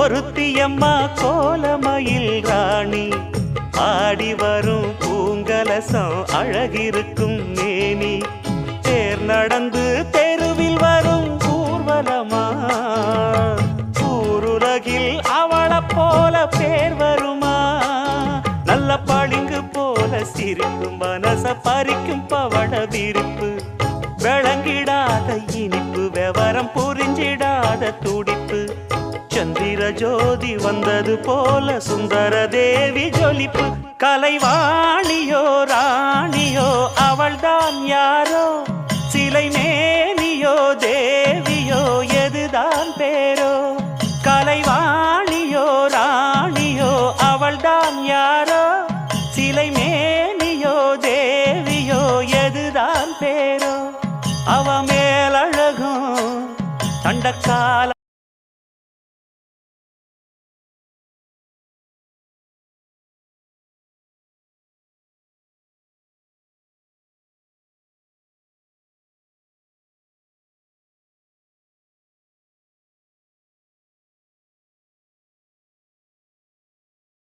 ஒருத்தியம்மா கோலமயில் ராணி ஆடி வரும் பூங்கலசம் அழகிருக்கும் மேனி தேர் நடந்து தெருவில் வரும் ஊர்வலமா ஊருலகில் அவளை போல பேர் வருமா நல்ல பளிங்கு போல சிரிக்கும் மனச பறிக்கும் பவள விரிப்பு விளங்கிடாத இனிப்பு விவரம் புரிஞ்சிடாத துடிப்பு சந்திர ஜோதி வந்தது போல சுந்தர தேவி ஜொலிப்பு கலைவாணியோ ராணியோ அவள்தான் யாரோ சிலை மேனியோ தே